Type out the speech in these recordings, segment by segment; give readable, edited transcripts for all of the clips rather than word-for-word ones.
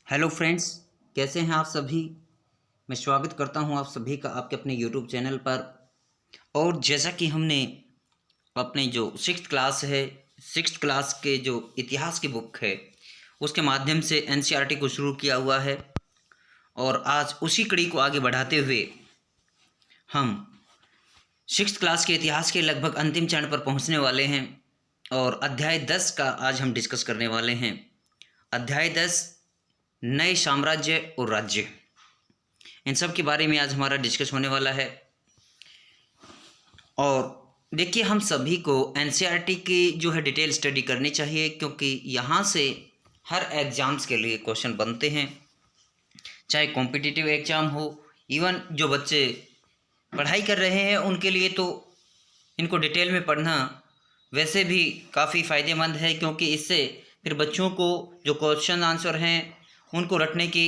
Hello friends, कैसे हैं आप सभी। मैं स्वागत करता हूं आप सभी का आपके अपने यूट्यूब चैनल पर। और जैसा कि हमने अपने जो सिक्स्थ क्लास है, सिक्स्थ क्लास के जो इतिहास की बुक है उसके माध्यम से एनसीईआरटी को शुरू किया हुआ है। और आज उसी कड़ी को आगे बढ़ाते हुए हम सिक्स्थ क्लास के इतिहास के लगभग अंतिम चरण पर पहुंचने वाले हैं। और अध्याय 10 का आज हम डिस्कस करने वाले हैं। अध्याय 10, नए साम्राज्य और राज्य, इन सब के बारे में आज हमारा डिस्कस होने वाला है। और देखिए, हम सभी को एनसीईआरटी की जो है डिटेल स्टडी करनी चाहिए, क्योंकि यहाँ से हर एग्ज़ाम्स के लिए क्वेश्चन बनते हैं, चाहे कॉम्पिटिटिव एग्ज़ाम हो। इवन जो बच्चे पढ़ाई कर रहे हैं उनके लिए तो इनको डिटेल में पढ़ना वैसे भी काफ़ी फ़ायदेमंद है, क्योंकि इससे फिर बच्चों को जो क्वेश्चन आंसर हैं उनको रटने की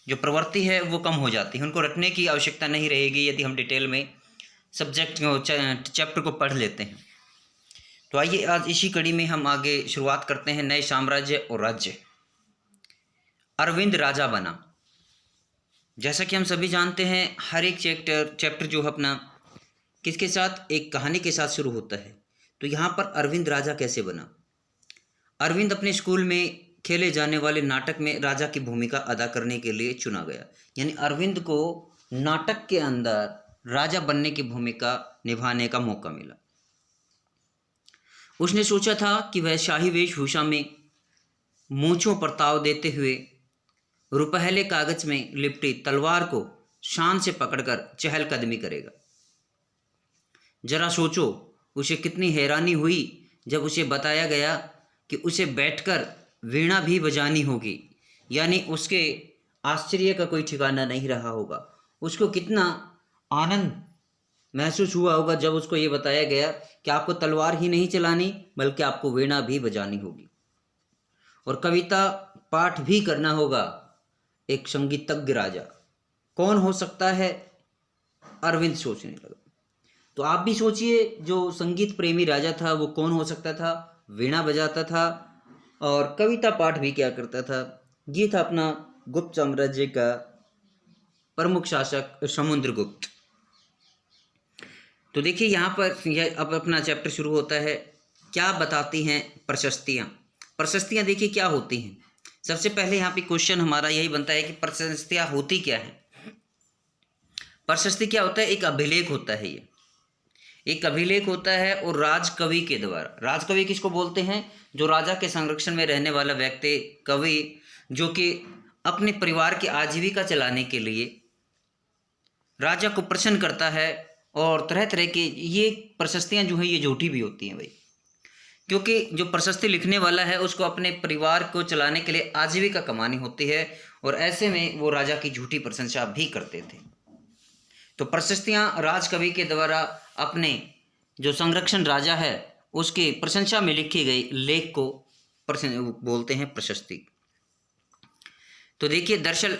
जो प्रवृत्ति है वो कम हो जाती है। उनको रटने की आवश्यकता नहीं रहेगी यदि हम डिटेल में सब्जेक्ट चैप्टर को पढ़ लेते हैं। तो आइए आज इसी कड़ी में हम आगे शुरुआत करते हैं। नए साम्राज्य और राज्य। अरविंद राजा बना। जैसा कि हम सभी जानते हैं, हर एक चैप्टर जो है अपना किसके साथ, एक कहानी के साथ शुरू होता है। तो यहाँ पर अरविंद राजा कैसे बना। अरविंद अपने स्कूल में खेले जाने वाले नाटक में राजा की भूमिका अदा करने के लिए चुना गया। यानी अरविंद को नाटक के अंदर राजा बनने की भूमिका निभाने का मौका मिला। उसने सोचा था कि वह शाही वेशभूषा में मूंछों पर ताव देते हुए रुपहले कागज में लिपटी तलवार को शान से पकड़कर चहलकदमी करेगा। जरा सोचो, उसे कितनी हैरानी हुई जब उसे बताया गया कि उसे बैठकर वीणा भी बजानी होगी। यानी उसके आश्चर्य का कोई ठिकाना नहीं रहा होगा। उसको कितना आनंद महसूस हुआ होगा जब उसको ये बताया गया कि आपको तलवार ही नहीं चलानी बल्कि आपको वीणा भी बजानी होगी और कविता पाठ भी करना होगा। एक संगीतज्ञ राजा कौन हो सकता है, अरविंद सोचने लगा। तो आप भी सोचिए, जो संगीत प्रेमी राजा था वो कौन हो सकता था। वीणा बजाता था और कविता पाठ भी क्या करता था। ये था अपना गुप्त साम्राज्य का प्रमुख शासक समुद्रगुप्त। तो देखिए, यहाँ पर यह अब अपना चैप्टर शुरू होता है। क्या बताती हैं प्रशस्तियाँ। प्रशस्तियाँ देखिए क्या होती हैं। सबसे पहले यहाँ पे क्वेश्चन हमारा यही बनता है कि प्रशस्तियाँ होती क्या हैं। प्रशस्ति क्या होता है, एक अभिलेख होता है। ये एक अभिलेख होता है और राजकवि के द्वारा। राजकवि किसको बोलते हैं, जो राजा के संरक्षण में रहने वाला व्यक्ति, कवि, जो कि अपने परिवार की आजीविका चलाने के लिए राजा को प्रसन्न करता है। और तरह तरह के ये प्रशस्तियाँ जो हैं ये झूठी भी होती हैं भाई, क्योंकि जो प्रशस्ति लिखने वाला है उसको अपने परिवार को चलाने के लिए आजीविका कमानी होती है, और ऐसे में वो राजा की झूठी प्रशंसा भी करते थे। तो प्रशस्तियाँ राजकवि के द्वारा अपने जो संरक्षण राजा है उसकी प्रशंसा में लिखी गई लेख को बोलते हैं प्रशस्ति। तो देखिए, दरअसल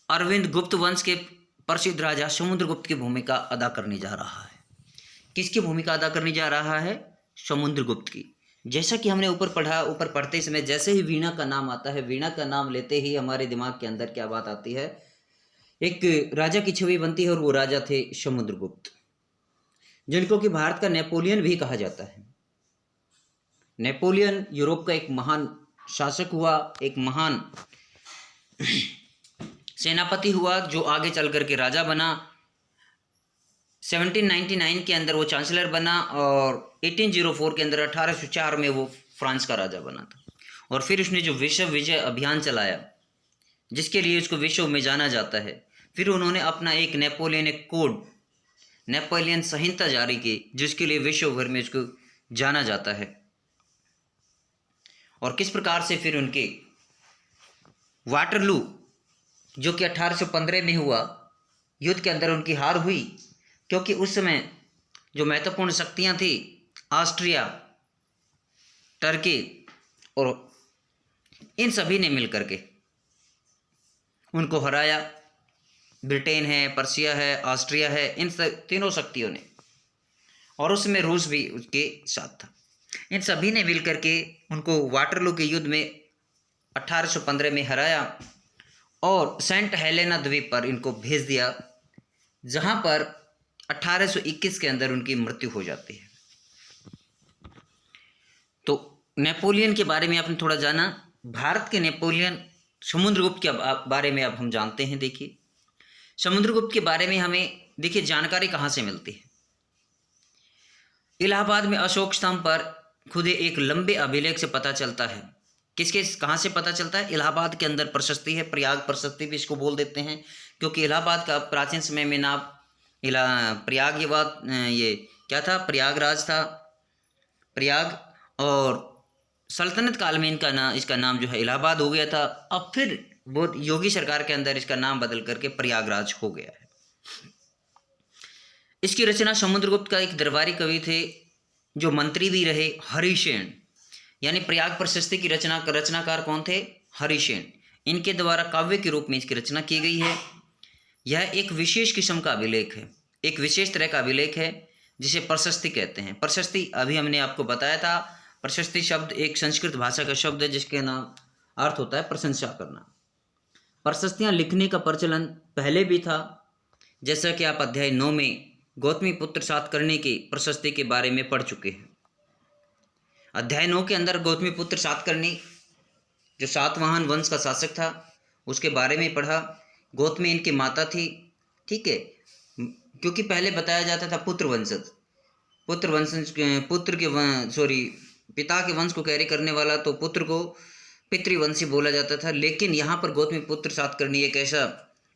अरविंद गुप्त वंश के प्रसिद्ध राजा समुद्रगुप्त की भूमिका अदा करने जा रहा है। किसकी भूमिका अदा करने जा रहा है, समुद्रगुप्त की। जैसा कि हमने ऊपर पढ़ा, ऊपर पढ़ते समय जैसे ही वीणा का नाम आता है, वीणा का नाम लेते ही हमारे दिमाग के अंदर क्या बात आती है, एक राजा की छवि बनती है, और वो राजा थे समुद्रगुप्त, जिनको कि भारत का नेपोलियन भी कहा जाता है। नेपोलियन यूरोप का एक महान शासक हुआ, एक महान सेनापति हुआ, जो आगे चल कर के राजा बना। 1799 के अंदर वो चांसलर बना, और 1804 के अंदर 1804 में वो फ्रांस का राजा बना था। और फिर उसने जो विश्व विजय अभियान चलाया, जिसके लिए उसको विश्व में जाना जाता है, फिर उन्होंने अपना एक नेपोलियनिक कोड, नेपोलियन संहिता जारी की, जिसके लिए विश्व भर में उसको जाना जाता है। और किस प्रकार से फिर उनके वाटरलू, जो कि 1815 में हुआ, युद्ध के अंदर उनकी हार हुई, क्योंकि उस समय जो महत्वपूर्ण शक्तियां थी, ऑस्ट्रिया, टर्की, और इन सभी ने मिलकर के उनको हराया। ब्रिटेन है, पर्शिया है, ऑस्ट्रिया है, इन तीनों शक्तियों ने, और उसमें रूस भी उसके साथ था। इन सभी ने मिलकर के उनको वाटरलू के युद्ध में 1815 में हराया। और सेंट हेलेना द्वीप पर इनको भेज दिया, जहाँ पर 1821 के अंदर उनकी मृत्यु हो जाती है। तो नेपोलियन के बारे में आपने थोड़ा जाना। भारत के नेपोलियन समुद्रगुप्त के बारे में अब हम जानते हैं। देखिए, समुद्रगुप्त के बारे में हमें देखिए जानकारी कहाँ से मिलती है। इलाहाबाद में अशोक स्तंभ पर खुदे एक लंबे अभिलेख से पता चलता है। किसके कहाँ से पता चलता है? इलाहाबाद के अंदर प्रशस्ति है, प्रयाग प्रशस्ति भी इसको बोल देते हैं, क्योंकि इलाहाबाद का प्राचीन समय में नाम प्रयाग, ये क्या था? प्रयागराज था, प्रयाग। और सल्तनत काल में इसका नाम जो है इलाहाबाद हो गया था। अब फिर वो योगी सरकार के अंदर इसका नाम बदल करके प्रयागराज हो गया है। इसकी रचना समुद्रगुप्त का एक दरबारी कवि थे, जो मंत्री भी रहे, हरिसेन। यानी प्रयाग प्रशस्ति की रचनाकार कौन थे? हरिसेन। इनके द्वारा काव्य के रूप में इसकी रचना की गई है। यह एक विशेष किस्म का अभिलेख है, एक विशेष तरह का अभिलेख है जिसे प्रशस्ति कहते हैं। प्रशस्ति अभी हमने आपको बताया था, प्रशस्ति शब्द एक संस्कृत भाषा का शब्द है जिसके नाम अर्थ होता है प्रशंसा करना। प्रशस्तियाँ लिखने का प्रचलन पहले भी था, जैसा कि आप अध्याय 9 में गौतमी पुत्र सातकर्णी की प्रशस्ति के बारे में पढ़ चुके हैं। अध्याय 9 के अंदर गौतमी पुत्र सातकर्णी जो सातवाहन वंश का शासक था उसके बारे में पढ़ा। गौतमी इनकी माता थी, ठीक है, क्योंकि पहले बताया जाता था पिता के वंश को कैरी करने वाला, तो पुत्र को पितृवंशी बोला जाता था। लेकिन यहाँ पर गौतमी पुत्र सातकर्णी एक ऐसा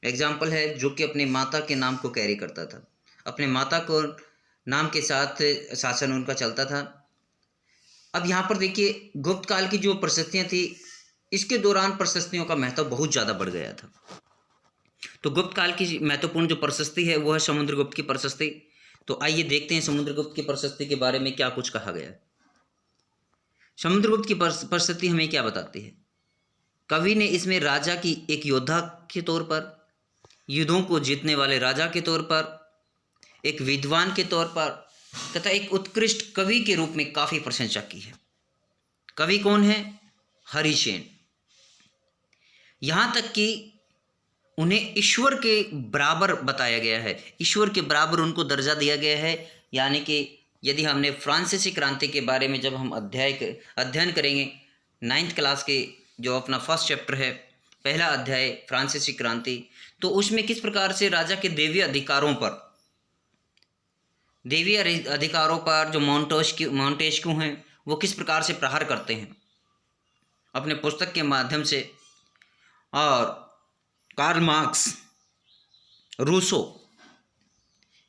एग्जाम्पल है जो कि अपने माता के नाम को कैरी करता था, अपने माता को नाम के साथ शासन उनका चलता था। अब यहाँ पर देखिए गुप्त काल की जो प्रशस्तियाँ थी, इसके दौरान प्रशस्तियों का महत्व बहुत ज़्यादा बढ़ गया था। तो गुप्त काल की महत्वपूर्ण जो प्रशस्ति है वो है समुद्रगुप्त की प्रशस्ति। तो आइए देखते हैं समुद्रगुप्त की प्रशस्ति के बारे में क्या कुछ कहा गया है। समुद्रगुप्त की प्रशस्ति हमें क्या बताती है? कवि ने इसमें राजा की एक योद्धा के तौर पर, युद्धों को जीतने वाले राजा के तौर पर, एक विद्वान के तौर पर तथा एक उत्कृष्ट कवि के रूप में काफ़ी प्रशंसा की है। कवि कौन है? हरिसेन। यहाँ तक कि उन्हें ईश्वर के बराबर बताया गया है, ईश्वर के बराबर उनको दर्जा दिया गया है। यानी कि यदि हमने फ्रांसीसी क्रांति के बारे में जब हम अध्ययन करेंगे 9th क्लास के जो अपना फर्स्ट चैप्टर है, पहला अध्याय फ्रांसीसी क्रांति, तो उसमें किस प्रकार से राजा के दैवीय अधिकारों पर जो मॉन्टेस्क्यू हैं वो किस प्रकार से प्रहार करते हैं अपने पुस्तक के माध्यम से, और कार्ल मार्क्स, रूसो,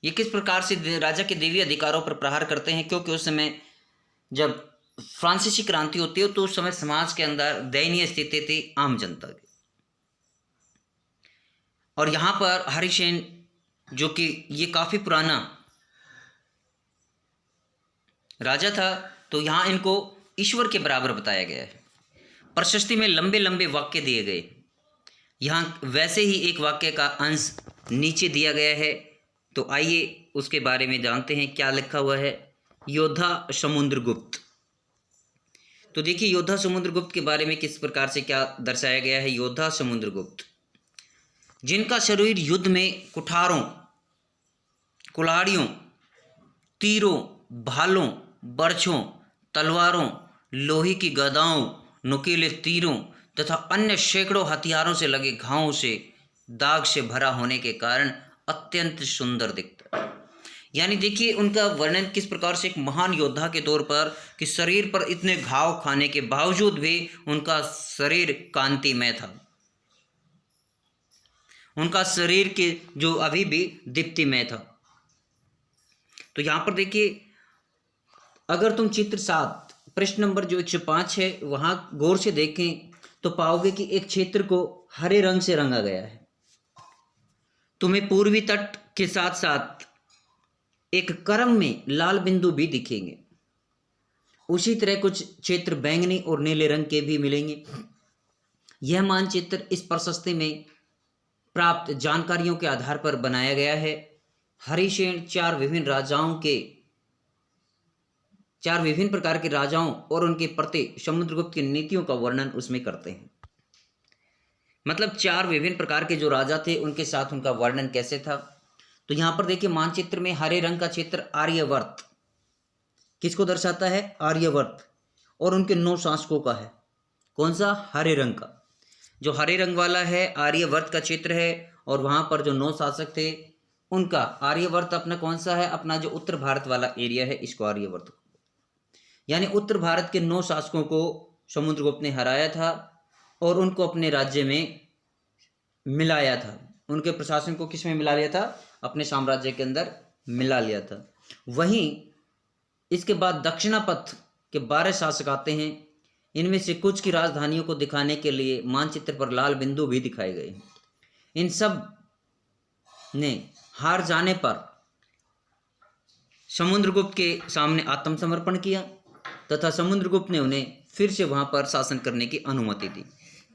ये किस प्रकार से राजा के दैवीय अधिकारों पर प्रहार करते हैं। क्योंकि उस समय जब फ्रांसीसी क्रांति होती है तो उस समय समाज के अंदर दयनीय स्थिति थी आम जनता की। और यहाँ पर हरिसेन जो कि ये काफ़ी पुराना राजा था, तो यहाँ इनको ईश्वर के बराबर बताया गया है। प्रशस्ति में लंबे लंबे वाक्य दिए गए। यहाँ वैसे ही एक वाक्य का अंश नीचे दिया गया है, तो आइए उसके बारे में जानते हैं क्या लिखा हुआ है। योद्धा समुद्रगुप्त। तो देखिए योद्धा समुद्रगुप्त के बारे में किस प्रकार से क्या दर्शाया गया है। योद्धा समुद्रगुप्त, जिनका शरीर युद्ध में कुठारों, कुल्हाड़ियों, तीरों, भालों, बर्छों, तलवारों, लोहे की गदाओं, नुकीले तीरों तथा अन्य सैकड़ों हथियारों से लगे घावों से दाग से भरा होने के कारण अत्यंत सुंदर दिखता है। यानी देखिए उनका वर्णन किस प्रकार से एक महान योद्धा के तौर पर, कि शरीर पर इतने घाव खाने के बावजूद भी उनका शरीर कांतिमय था, उनका शरीर के जो अभी भी दीप्तिमय था। तो यहाँ पर देखिए अगर तुम चित्र 7 प्रश्न नंबर जो 105 है वहाँ गौर से देखें तो पाओगे कि एक क्षेत्र को हरे रंग से रंगा गया है। तुम्हें पूर्वी तट के साथ साथ एक क्रम में लाल बिंदु भी दिखेंगे। उसी तरह कुछ क्षेत्र बैंगनी और नीले रंग के भी मिलेंगे। यह मानचित्र इस प्रशस्ति में प्राप्त जानकारियों के आधार पर बनाया गया है। हरिसेन 4 विभिन्न प्रकार के राजाओं और उनके प्रति समुद्रगुप्त की नीतियों का वर्णन उसमें करते हैं। मतलब 4 विभिन्न प्रकार के जो राजा थे उनके साथ उनका वर्णन कैसे था। तो यहाँ पर देखिए मानचित्र में हरे रंग का क्षेत्र आर्यवर्त किसको दर्शाता है, आर्यवर्त, और उनके 9 शासकों का है। कौन सा, हरे रंग का। जो हरे रंग वाला है आर्यवर्त का क्षेत्र है, और वहाँ पर जो 9 शासक थे उनका आर्यवर्त अपना कौन सा है, अपना जो उत्तर भारत वाला एरिया है इसको आर्यवर्त। यानी उत्तर भारत के 9 शासकों को समुद्रगुप्त ने हराया था और उनको अपने राज्य में मिलाया था। उनके प्रशासन को किस में मिला लिया था, अपने साम्राज्य के अंदर मिला लिया था। वहीं इसके बाद दक्षिणापथ के 12 शासक आते हैं। इनमें से कुछ की राजधानियों को दिखाने के लिए मानचित्र पर लाल बिंदु भी दिखाए गए हैं। इन सब ने हार जाने पर समुद्रगुप्त के सामने आत्मसमर्पण किया तथा समुद्रगुप्त ने उन्हें फिर से वहां पर शासन करने की अनुमति दी।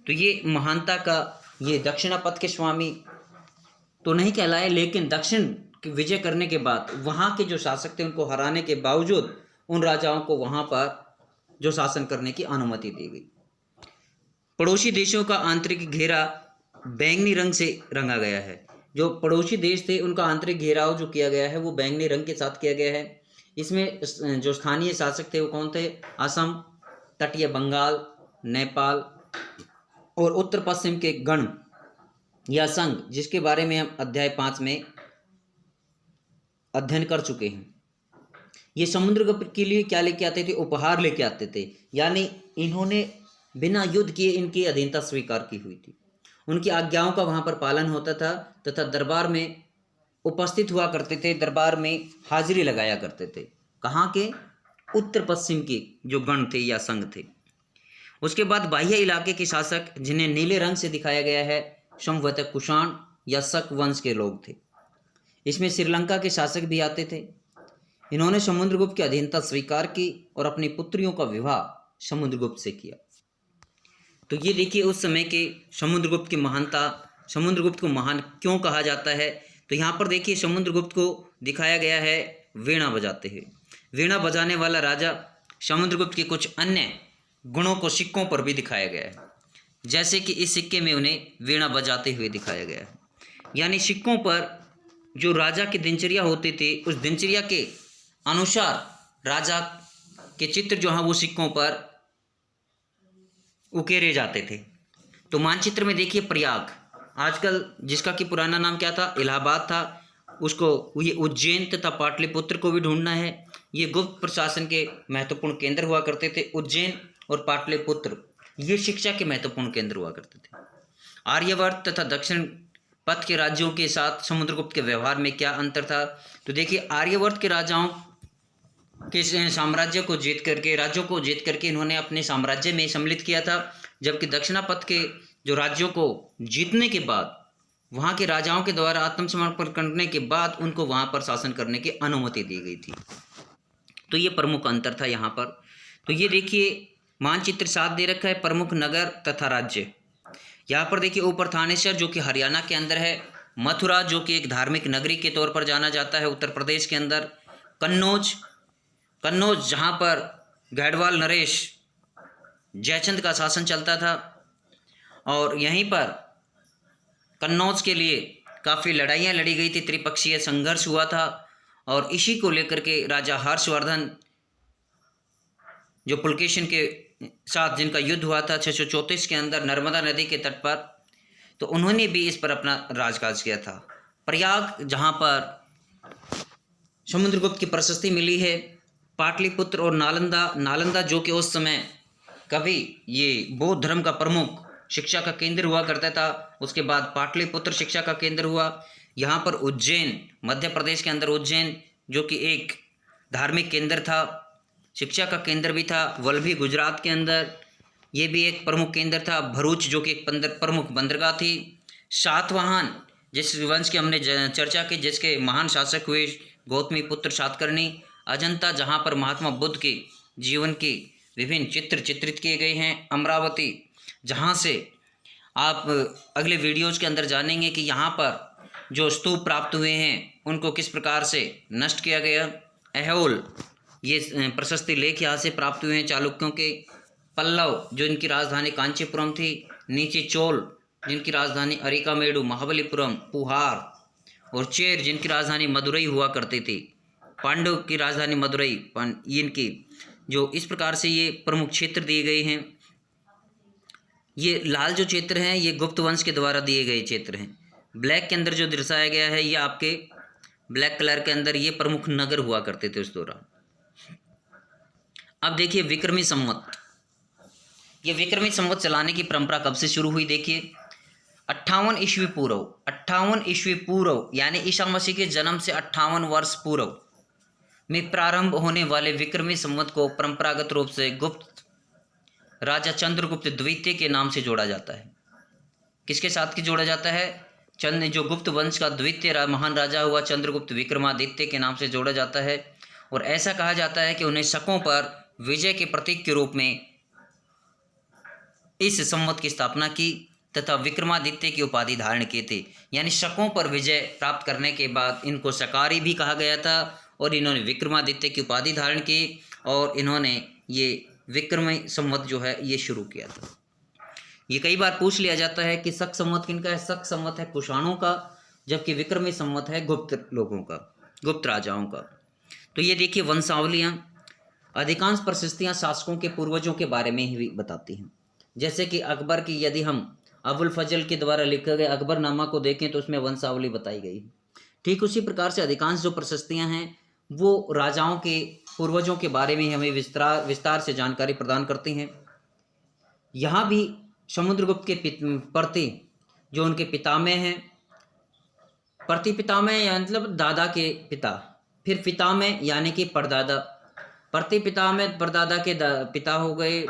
तो ये महानता का, ये दक्षिणापथ के स्वामी तो नहीं कहलाए, लेकिन दक्षिण की विजय करने के बाद वहाँ के जो शासक थे उनको हराने के बावजूद उन राजाओं को वहाँ पर जो शासन करने की अनुमति दी गई। पड़ोसी देशों का आंतरिक घेरा बैंगनी रंग से रंगा गया है। जो पड़ोसी देश थे उनका आंतरिक घेराव जो किया गया है वो बैंगनी रंग के साथ किया गया है। इसमें जो स्थानीय शासक थे वो कौन थे, असम, तटीय बंगाल, नेपाल और उत्तर पश्चिम के गण या संघ, जिसके बारे में हम अध्याय 5 में अध्ययन कर चुके हैं। ये समुद्रगुप्त के लिए क्या लेके आते थे, उपहार लेके आते थे। यानी इन्होंने बिना युद्ध किए इनकी अधीनता स्वीकार की हुई थी। उनकी आज्ञाओं का वहाँ पर पालन होता था तथा दरबार में उपस्थित हुआ करते थे, दरबार में हाजिरी लगाया करते थे। कहाँ के, उत्तर पश्चिम के जो गण थे या संघ थे। उसके बाद बाह्य इलाके के शासक जिन्हें नीले रंग से दिखाया गया है संभवतः कुषाण या शक वंश के लोग थे। इसमें श्रीलंका के शासक भी आते थे। इन्होंने समुद्रगुप्त की अधीनता स्वीकार की और अपनी पुत्रियों का विवाह समुद्रगुप्त से किया। तो ये देखिए उस समय के समुद्रगुप्त की महानता, समुद्रगुप्त को महान क्यों कहा जाता है। तो यहाँ पर देखिए समुद्रगुप्त को दिखाया गया है वीणा बजाते हुए। वीणा बजाने वाला राजा समुद्रगुप्त के कुछ अन्य गुणों को सिक्कों पर भी दिखाया गया है, जैसे कि इस सिक्के में उन्हें वीणा बजाते हुए दिखाया गया है। यानी सिक्कों पर जो राजा की दिनचर्या होती थी उस दिनचर्या के अनुसार राजा के चित्र जो हैं वो सिक्कों पर उकेरे जाते थे। तो मानचित्र में देखिए प्रयाग, आजकल जिसका कि पुराना नाम क्या था, इलाहाबाद था, उसको ये उज्जैन तथा पाटलिपुत्र को भी ढूंढना है। ये गुप्त प्रशासन के महत्वपूर्ण केंद्र हुआ करते थे। उज्जैन और पाटलिपुत्र ये शिक्षा के महत्वपूर्ण केंद्र हुआ करते थे। आर्यवर्त तथा दक्षिण पथ के राज्यों के साथ समुद्रगुप्त के व्यवहार में क्या अंतर था। तो देखिए आर्यवर्त के राजाओं के साम्राज्य को जीत करके, राज्यों को जीत करके इन्होंने अपने साम्राज्य में सम्मिलित किया था, जबकि दक्षिणापथ के जो राज्यों को जीतने के बाद वहाँ के राजाओं के द्वारा आत्मसमर्पण करने के बाद उनको वहाँ पर शासन करने की अनुमति दी गई थी। तो ये प्रमुख अंतर था यहाँ पर। तो ये देखिए मानचित्र 7 दे रखा है, प्रमुख नगर तथा राज्य। यहाँ पर देखिए ऊपर थानेसर जो कि हरियाणा के अंदर है, मथुरा जो कि एक धार्मिक नगरी के तौर पर जाना जाता है उत्तर प्रदेश के अंदर, कन्नौज जहाँ पर गढ़वाल नरेश जयचंद का शासन चलता था, और यहीं पर कन्नौज के लिए काफ़ी लड़ाइयाँ लड़ी गई थी, त्रिपक्षीय संघर्ष हुआ था, और इसी को लेकर के राजा हर्षवर्धन जो पुलकेशिन के साथ जिनका युद्ध हुआ था 634 के अंदर नर्मदा नदी के तट पर, तो उन्होंने भी इस पर अपना राजकाज किया था। प्रयाग जहाँ पर समुद्रगुप्त की प्रशस्ति मिली है, पाटलिपुत्र और नालंदा जो कि उस समय कभी ये बौद्ध धर्म का प्रमुख शिक्षा का केंद्र हुआ करता था, उसके बाद पाटलिपुत्र शिक्षा का केंद्र हुआ। यहाँ पर उज्जैन मध्य प्रदेश के अंदर उज्जैन जो कि एक धार्मिक केंद्र था, शिक्षा का केंद्र भी था। वल्लभी गुजरात के अंदर ये भी एक प्रमुख केंद्र था। भरूच जो कि एक प्रमुख बंदरगाह थी। सातवाहन जिस वंश की हमने चर्चा की, जिसके महान शासक हुए गौतमी पुत्र सातकर्णी। अजंता जहाँ पर महात्मा बुद्ध के जीवन के विभिन्न चित्र चित्रित किए गए हैं। अमरावती जहाँ से आप अगले वीडियोज़ के अंदर जानेंगे कि यहाँ पर जो स्तूप प्राप्त हुए हैं उनको किस प्रकार से नष्ट किया गया। ऐहोल ये प्रशस्ति लेख यहाँ से प्राप्त हुए हैं चालुक्यों के। पल्लव जो इनकी राजधानी कांचीपुरम थी। नीचे चोल जिनकी राजधानी अरिकामेडु, महाबलीपुरम, पुहार और चेर जिनकी राजधानी मदुरई हुआ करते थे। पांडव की राजधानी मदुरई, इनकी जो इस प्रकार से ये प्रमुख क्षेत्र दिए गए हैं। ये लाल जो क्षेत्र हैं ये गुप्त वंश के द्वारा दिए गए क्षेत्र हैं। ब्लैक के अंदर जो दर्शाया गया है ये आपके ब्लैक कलर के अंदर ये प्रमुख नगर हुआ करते थे उस दौरान। अब देखिए विक्रमी संवत। ये विक्रमी संवत चलाने की परंपरा कब से शुरू हुई? देखिए 58 ईस्वी पूर्व, 58 ईस्वी पूर्व यानी ईसा मसीह के जन्म से 58 वर्ष पूर्व में प्रारंभ होने वाले विक्रमी संवत को परंपरागत रूप से गुप्त राजा चंद्रगुप्त द्वितीय के नाम से जोड़ा जाता है। किसके साथ की जोड़ा जाता है? जो गुप्त वंश का द्वितीय महान राजा हुआ चंद्रगुप्त विक्रमादित्य के नाम से जोड़ा जाता है। और ऐसा कहा जाता है कि उन्हें शकों पर विजय के प्रतीक के रूप में इस संवत की स्थापना की तथा विक्रमादित्य की उपाधि धारण किए थे। यानी शकों पर विजय प्राप्त करने के बाद इनको शकारी भी कहा गया था और इन्होंने विक्रमादित्य की उपाधि धारण की और इन्होंने ये विक्रमी संवत जो है ये शुरू किया था। ये कई बार पूछ लिया जाता है कि शक संवत किनका है? शक संवत है कुषाणों का, जबकि विक्रमी संवत है गुप्त लोगों का, गुप्त राजाओं का। तो ये देखिए वंशावलियाँ, अधिकांश प्रशस्तियाँ शासकों के पूर्वजों के बारे में ही बताती हैं। जैसे कि अकबर की यदि हम अबुल फजल के द्वारा लिखे गए अकबरनामा को देखें तो उसमें वंशावली बताई गई। ठीक उसी प्रकार से अधिकांश जो प्रशस्तियाँ हैं वो राजाओं के पूर्वजों के बारे में हमें विस्तार से जानकारी प्रदान करती हैं। यहाँ भी समुद्रगुप्त के प्रति जो उनके पितामह हैं, प्रतिपितामह या मतलब दादा के पिता, फिर पितामह यानी कि परदादा, प्रतिपितामह परदादा के पिता हो गए,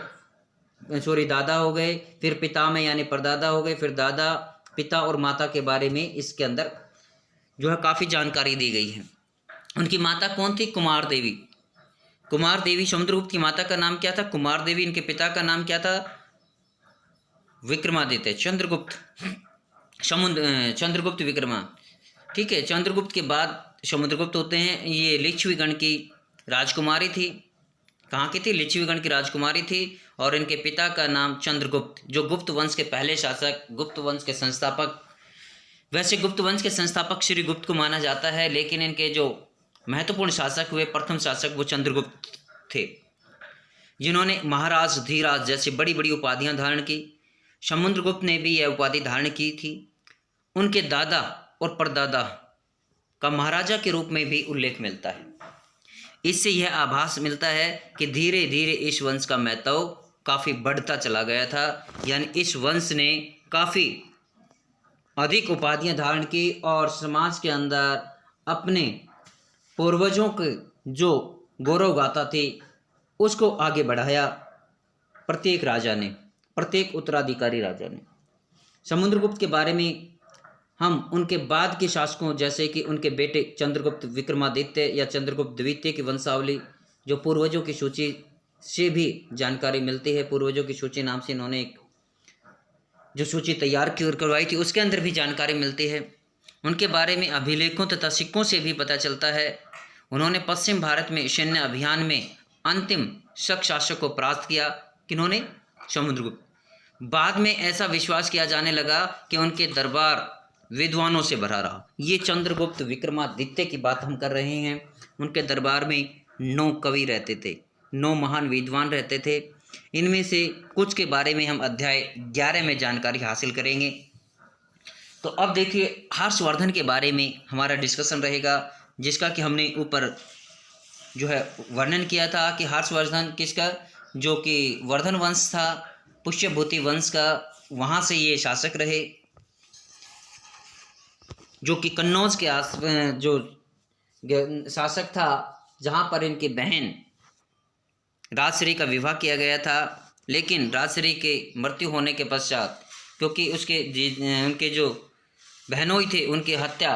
दादा हो गए, फिर पितामह यानी परदादा हो गए, फिर दादा, पिता और माता के बारे में इसके अंदर जो है काफ़ी जानकारी दी गई है। उनकी माता कौन थी? कुमार देवी। कुमार देवी, समुद्रगुप्त की माता का नाम क्या था? कुमार देवी। इनके पिता का नाम क्या था? विक्रमादित्य, चंद्रगुप्त, चंद्रगुप्त विक्रमा। ठीक है, चंद्रगुप्त के बाद समुद्रगुप्त होते हैं। ये लिच्छवीगण की राजकुमारी थी। कहाँ की थी? लिच्छवीगण की राजकुमारी थी। और इनके पिता का नाम चंद्रगुप्त, जो गुप्त वंश के पहले शासक, गुप्त वंश के संस्थापक। वैसे गुप्त वंश के संस्थापक श्री गुप्त को माना जाता है, लेकिन इनके जो महत्वपूर्ण शासक हुए, प्रथम शासक वो चंद्रगुप्त थे, जिन्होंने महाराज, धीराज जैसी बड़ी बड़ी उपाधियां धारण की। समुद्रगुप्त ने भी यह उपाधि धारण की थी। उनके दादा और परदादा का महाराजा के रूप में भी उल्लेख मिलता है। इससे यह आभास मिलता है कि धीरे धीरे इस वंश का महत्व काफ़ी बढ़ता चला गया था। यानी इस वंश ने काफ़ी अधिक उपाधियां धारण की और समाज के अंदर अपने पूर्वजों के जो गौरव गाथा थी उसको आगे बढ़ाया प्रत्येक राजा ने, प्रत्येक उत्तराधिकारी राजा ने। समुद्रगुप्त के बारे में हम उनके बाद के शासकों जैसे कि उनके बेटे चंद्रगुप्त विक्रमादित्य या चंद्रगुप्त द्वितीय की वंशावली, जो पूर्वजों की सूची से भी जानकारी मिलती है। पूर्वजों की सूची नाम से इन्होंने एक जो सूची तैयार करवाई थी, उसके अंदर भी जानकारी मिलती है। उनके बारे में अभिलेखों तथा सिक्कों से भी पता चलता है। उन्होंने पश्चिम भारत में सैन्य अभियान में अंतिम शक शासक को परास्त किया। किन्होंने? समुद्रगुप्त। बाद में ऐसा विश्वास किया जाने लगा कि उनके दरबार विद्वानों से भरा रहा। ये चंद्रगुप्त विक्रमादित्य की बात हम कर रहे हैं। उनके दरबार में 9 कवि रहते थे, 9 महान विद्वान रहते थे। इनमें से कुछ के बारे में हम अध्याय 11 में जानकारी हासिल करेंगे। तो अब देखिए हर्षवर्धन के बारे में हमारा डिस्कशन रहेगा, जिसका कि हमने ऊपर जो है वर्णन किया था कि हर्षवर्धन किसका, जो कि वर्धन वंश था, पुष्यभूति वंश का, वहाँ से ये शासक रहे, जो कि कन्नौज के जो शासक था, जहाँ पर इनकी बहन राजश्री का विवाह किया गया था। लेकिन राजश्री के मृत्यु होने के पश्चात, क्योंकि उनके जो बहनोई थे उनकी हत्या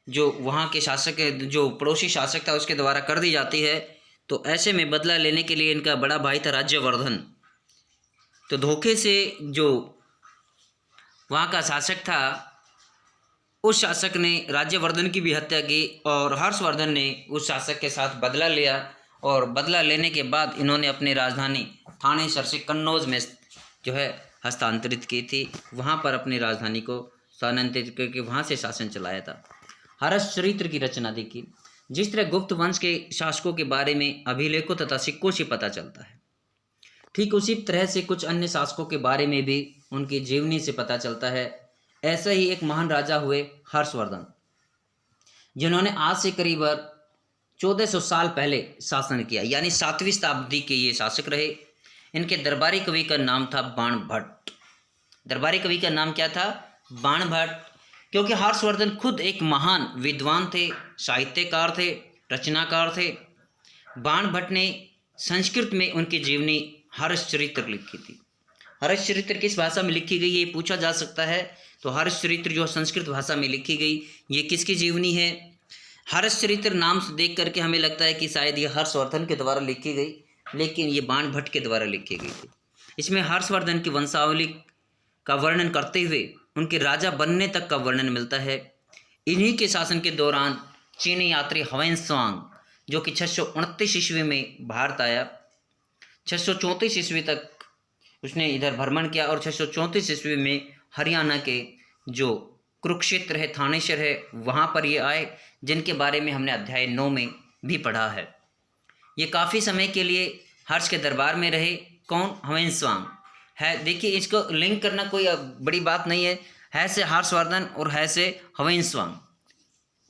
जो वहाँ के शासक, जो पड़ोसी शासक था, उसके द्वारा कर दी जाती है। तो ऐसे में बदला लेने के लिए इनका बड़ा भाई था राज्यवर्धन, तो धोखे से जो वहाँ का शासक था उस शासक ने राज्यवर्धन की भी हत्या की और हर्षवर्धन ने उस शासक के साथ बदला लिया। और बदला लेने के बाद इन्होंने अपनी राजधानी थानेसर से कन्नौज में जो है हस्तांतरित की थी, वहाँ पर अपनी राजधानी को स्थानांतरित करके वहाँ से शासन चलाया था। हर्ष चरित्र की रचना देखिए। जिस तरह गुप्त वंश के शासकों के बारे में अभिलेखों तथा सिक्कों से पता चलता है, ठीक उसी तरह से कुछ अन्य शासकों के बारे में भी उनकी जीवनी से पता चलता है। ऐसा ही एक महान राजा हुए हर्षवर्धन, जिन्होंने आज से करीब 1400 साल पहले शासन किया, यानी 7वीं शताब्दी के ये शासक रहे। इनके दरबारी कवि का नाम था बाणभट्ट। दरबारी कवि का नाम क्या था? बाणभट्ट। क्योंकि हर्षवर्धन खुद एक महान विद्वान थे, साहित्यकार थे, रचनाकार थे। बाणभट्ट ने संस्कृत में उनकी जीवनी हर्षचरित्र लिखी थी। हर्षचरित्र किस भाषा में लिखी गई ये पूछा जा सकता है। तो हर्षचरित्र जो संस्कृत भाषा में लिखी गई, ये किसकी जीवनी है? हर्षचरित्र नाम से देख करके हमें लगता है कि शायद ये हर्षवर्धन के द्वारा लिखी गई, लेकिन ये बाणभट्ट के द्वारा लिखी गई थी। इसमें हर्षवर्धन की वंशावली का वर्णन करते हुए उनके राजा बनने तक का वर्णन मिलता है। इन्हीं के शासन के दौरान चीनी यात्री ह्वेन-त्सांग, जो कि 629 ईस्वी में भारत आया, 634 ईस्वी तक उसने इधर भ्रमण किया और 634 ईस्वी में हरियाणा के जो कुरुक्षेत्र है, थानेश्वर है, वहाँ पर ये आए, जिनके बारे में हमने अध्याय 9 में भी पढ़ा है। ये काफ़ी समय के लिए हर्ष के दरबार में रहे। कौन? ह्वेन-त्सांग है। देखिए, इसको लिंक करना कोई बड़ी बात नहीं है से हर्षवर्धन और है से ह्वेन-त्सांग।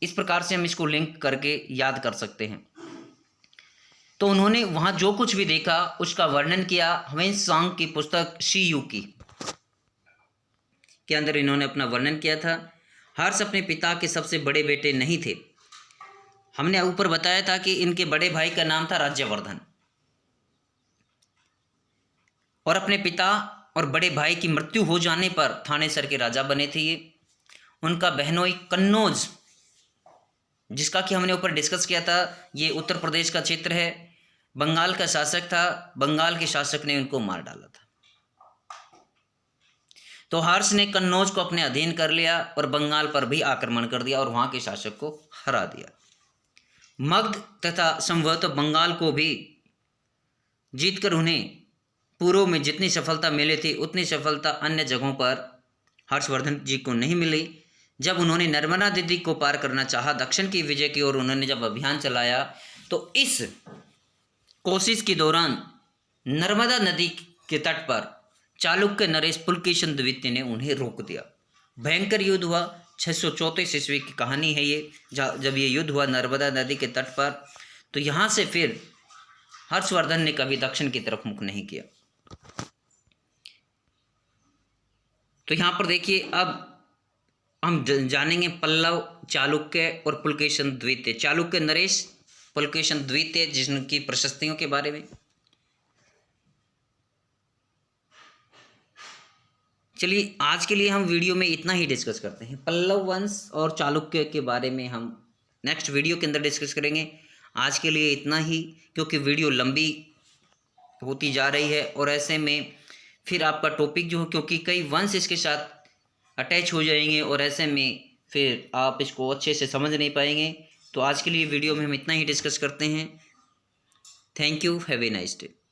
इस प्रकार से हम इसको लिंक करके याद कर सकते हैं। तो उन्होंने वहाँ जो कुछ भी देखा उसका वर्णन किया। ह्वेन-त्सांग की पुस्तक शी युकी के अंदर इन्होंने अपना वर्णन किया था। हर्ष अपने पिता के सबसे बड़े बेटे नहीं थे। हमने ऊपर बताया था कि इनके बड़े भाई का नाम था राज्यवर्धन, और अपने पिता और बड़े भाई की मृत्यु हो जाने पर थानेसर के राजा बने थे ये। उनका बहनोई कन्नौज, जिसका कि हमने ऊपर डिस्कस किया था, ये उत्तर प्रदेश का क्षेत्र है, बंगाल का शासक था। बंगाल के शासक ने उनको मार डाला था। तो हर्ष ने कन्नौज को अपने अधीन कर लिया और बंगाल पर भी आक्रमण कर दिया और वहाँ के शासक को हरा दिया। मगध तथा संभवतः बंगाल को भी जीतकर उन्हें पूर्व में जितनी सफलता मिली थी उतनी सफलता अन्य जगहों पर हर्षवर्धन जी को नहीं मिली। जब उन्होंने नर्मदा नदी को पार करना चाहा, दक्षिण की विजय की ओर उन्होंने जब अभियान चलाया, तो इस कोशिश के दौरान नर्मदा नदी के तट पर चालुक्य नरेश पुलकेशिन द्वितीय ने उन्हें रोक दिया। भयंकर युद्ध हुआ। 634 ईस्वी की कहानी है ये, जब ये युद्ध हुआ नर्मदा नदी के तट पर। तो यहाँ से फिर हर्षवर्धन ने कभी दक्षिण की तरफ मुख नहीं किया। तो यहाँ पर देखिए, अब हम जानेंगे पल्लव, चालुक्य और पुलकेशिन द्वितीय। चालुक्य नरेश, पुलकेशिन द्वितीय, जिनकी प्रशस्तियों के बारे में। चलिए, आज के लिए हम वीडियो में इतना ही डिस्कस करते हैं। पल्लव वंश और चालुक्य के बारे में हम नेक्स्ट वीडियो के अंदर डिस्कस करेंगे। आज के लिए इतना ही, क्योंकि वीडियो लंबी होती जा रही है और ऐसे में फिर आपका टॉपिक जो हो, क्योंकि कई वंश इसके साथ अटैच हो जाएंगे और ऐसे में फिर आप इसको अच्छे से समझ नहीं पाएंगे। तो आज के लिए वीडियो में हम इतना ही डिस्कस करते हैं। Thank you, have a nice day.